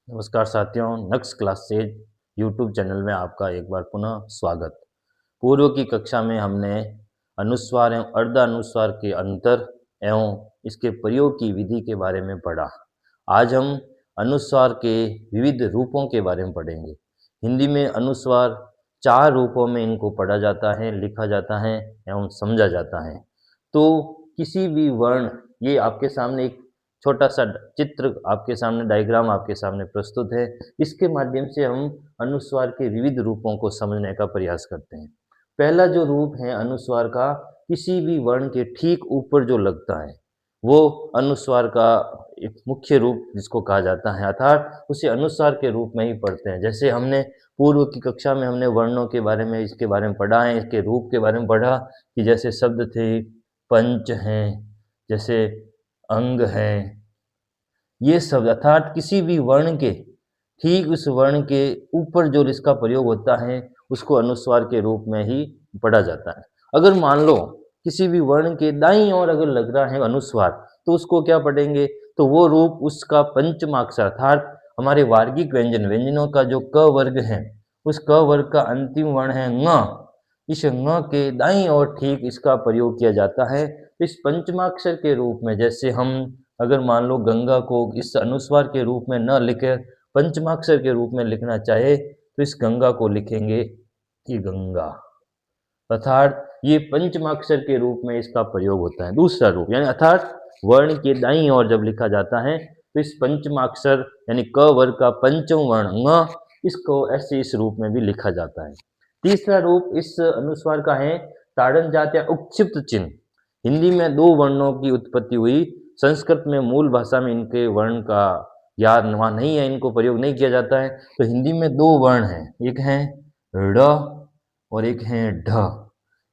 नमस्कार साथियों, नक्स classes YouTube channel में आपका एक बार पुनः स्वागत। पूर्व की कक्षा में हमने अनुस्वार एवं अर्धानुस्वार के अंतर एवं इसके प्रयोग की विधि के बारे में पढ़ा। आज हम अनुस्वार के विविध रूपों के बारे में पढ़ेंगे। हिंदी में अनुस्वार 4 रूपों में इनको पढ़ा जाता है, लिखा जाता है एवं समझा जाता है। तो किसी भी वर्ण, ये आपके सामने एक छोटा सा चित्र आपके सामने, डायग्राम आपके सामने प्रस्तुत है। इसके माध्यम से हम अनुस्वार के विविध रूपों को समझने का प्रयास करते हैं। पहला जो रूप है अनुस्वार का, किसी भी वर्ण के ठीक ऊपर जो लगता है वो अनुस्वार का एक मुख्य रूप जिसको कहा जाता है, अर्थात उसे अनुस्वार के रूप में ही पढ़ते हैं। जैसे हमने पूर्व की कक्षा में हमने वर्णों के बारे में, इसके बारे में पढ़ा है, इसके रूप के बारे में पढ़ा कि जैसे शब्द थे, पंच हैं, जैसे अंग हैं, ये शब्द अर्थात किसी भी वर्ण के ठीक उस वर्ण के ऊपर जो इसका प्रयोग होता है उसको अनुस्वार के रूप में ही पढ़ा जाता है। अगर मान लो किसी भी वर्ण के दाईं ओर अगर लग रहा है अनुस्वार, तो उसको क्या पढ़ेंगे? तो वो रूप उसका पंचमाक्षर अर्थात हमारे वार्गिक व्यंजनों का जो क वर्ग है, उस क वर्ग का अंतिम वर्ण है ङ। इस ङ के दाईं ओर ठीक इसका प्रयोग किया जाता है। तो इस पंचमाक्षर के रूप में, जैसे हम अगर मान लो गंगा को इस अनुस्वार के रूप में न लिखे पंचमाक्षर के रूप में लिखना चाहे, तो इस गंगा को लिखेंगे कि गंगा, अर्थात ये पंचमाक्षर के रूप में इसका प्रयोग होता है। दूसरा रूप यानी अर्थात वर्ण के दाईं ओर जब लिखा जाता है तो इस पंचमाक्षर यानी क वर्ग का पंचम वर्ण ङ, इसको ऐसे इस रूप में भी लिखा जाता है। तीसरा रूप इस अनुस्वार का है ताड़न जात या उक्षिप्त चिन्ह। हिंदी में 2 वर्णों की उत्पत्ति हुई। संस्कृत में मूल भाषा में इनके वर्ण का याद वहाँ नहीं है, इनको प्रयोग नहीं किया जाता है। तो हिंदी में 2 वर्ण हैं, एक है ड़ और एक है ढ।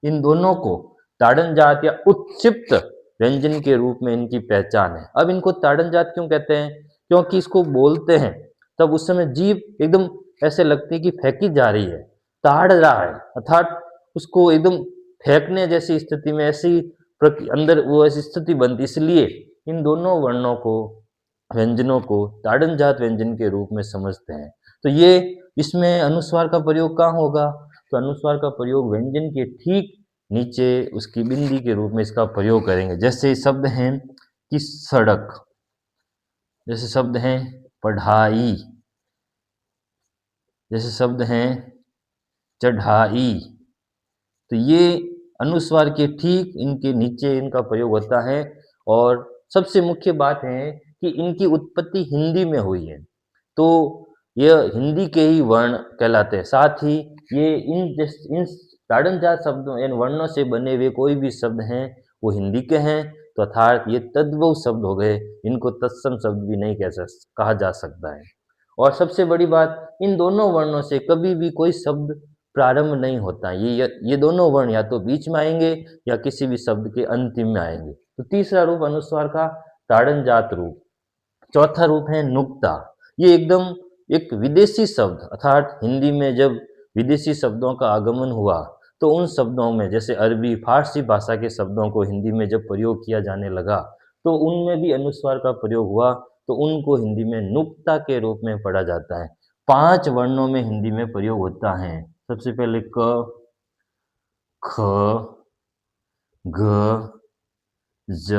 इन दोनों को ताड़न जात या उत्क्षिप्त व्यंजन के रूप में इनकी पहचान है। अब इनको ताड़न जात क्यों कहते हैं? क्योंकि इसको बोलते हैं तब उस समय जीभ एकदम ऐसे लगती है कि फेंकी जा रही है, ताड़ रहा है, अर्थात उसको एकदम फेंकने जैसी स्थिति में ऐसी अंदर वो ऐसी स्थिति बनती, इसलिए इन दोनों वर्णों को, व्यंजनों को ताड़न जात व्यंजन के रूप में समझते हैं। तो ये इसमें अनुस्वार का प्रयोग कहाँ होगा? तो अनुस्वार का प्रयोग व्यंजन के ठीक नीचे उसकी बिंदी के रूप में इसका प्रयोग करेंगे। जैसे शब्द हैं कि सड़क, जैसे शब्द हैं पढ़ाई, जैसे शब्द हैं चढ़ाई। तो ये अनुस्वार के ठीक इनके नीचे इनका प्रयोग होता है। और सबसे मुख्य बात है कि इनकी उत्पत्ति हिंदी में हुई है, तो यह हिंदी के ही वर्ण कहलाते हैं। साथ ही ये इन ताड़न जात शब्दों इन वर्णों से बने हुए कोई भी शब्द हैं वो हिंदी के हैं, तो अर्थात ये तद्भव शब्द हो गए, इनको तत्सम शब्द भी नहीं कहा जा सकता है। और सबसे बड़ी बात, इन दोनों वर्णों से कभी भी कोई शब्द प्रारंभ नहीं होता। ये दोनों वर्ण या तो बीच में आएंगे या किसी भी शब्द के अंतिम में आएंगे। तो तीसरा रूप अनुस्वार का ताड़न जात रूप। चौथा रूप है नुक्ता। ये एकदम एक विदेशी शब्द, अर्थात हिंदी में जब विदेशी शब्दों का आगमन हुआ तो उन शब्दों में, जैसे अरबी फारसी भाषा के शब्दों को हिंदी में जब प्रयोग किया जाने लगा तो उनमें भी अनुस्वार का प्रयोग हुआ, तो उनको हिंदी में नुक्ता के रूप में पढ़ा जाता है। 5 वर्णों में हिंदी में प्रयोग होता है। सबसे पहले क, ख, ग, ज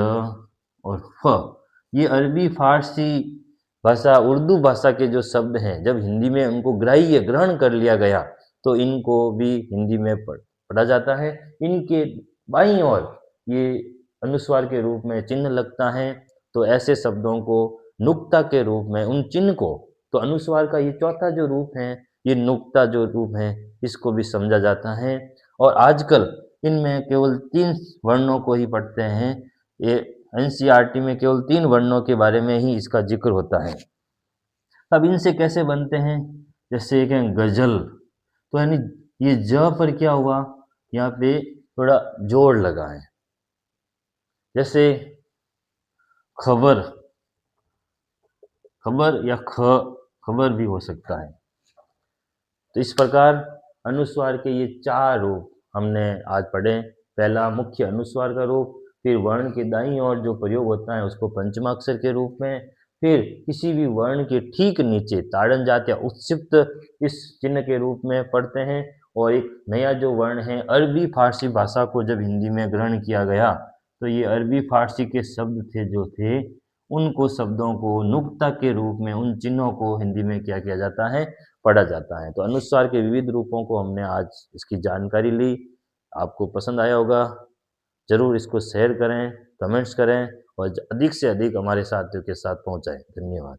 और फ। ये अरबी फारसी भाषा, उर्दू भाषा के जो शब्द हैं, जब हिंदी में उनको ग्राह्य ग्रहण कर लिया गया तो इनको भी हिंदी में पढ़ा जाता है। इनके बाईं ओर ये अनुस्वार के रूप में चिन्ह लगता है, तो ऐसे शब्दों को नुक्ता के रूप में उन चिन्ह को, तो अनुस्वार का ये चौथा जो रूप है, ये नुक्ता जो रूप है, इसको भी समझा जाता है। और आजकल इनमें केवल 3 वर्णों को ही पढ़ते हैं। ये एनसीईआरटी में केवल 3 वर्णों के बारे में ही इसका जिक्र होता है। अब इनसे कैसे बनते हैं? जैसे एक है गजल, तो यानी ये ज पर क्या हुआ, यहाँ पे थोड़ा जोड़ लगा है। जैसे खबर, खबर या खबर भी हो सकता है। तो इस प्रकार अनुस्वार के ये 4 रूप हमने आज पढ़े। पहला मुख्य अनुस्वार का रूप, फिर वर्ण के दाईं ओर जो प्रयोग होता है उसको पंचमाक्षर के रूप में, फिर किसी भी वर्ण के ठीक नीचे ताड़न जात या उत्क्षिप्त इस चिन्ह के रूप में पढ़ते हैं। और एक नया जो वर्ण है, अरबी फारसी भाषा को जब हिंदी में ग्रहण किया गया, तो ये अरबी फारसी के शब्द थे, उनको शब्दों को नुक्ता के रूप में उन चिन्हों को हिंदी में क्या किया जाता है, पढ़ा जाता है। तो अनुस्वार के विविध रूपों को हमने आज इसकी जानकारी ली। आपको पसंद आया होगा। ज़रूर इसको शेयर करें, कमेंट्स करें और अधिक से अधिक हमारे साथियों के साथ पहुँचाएँ। धन्यवाद।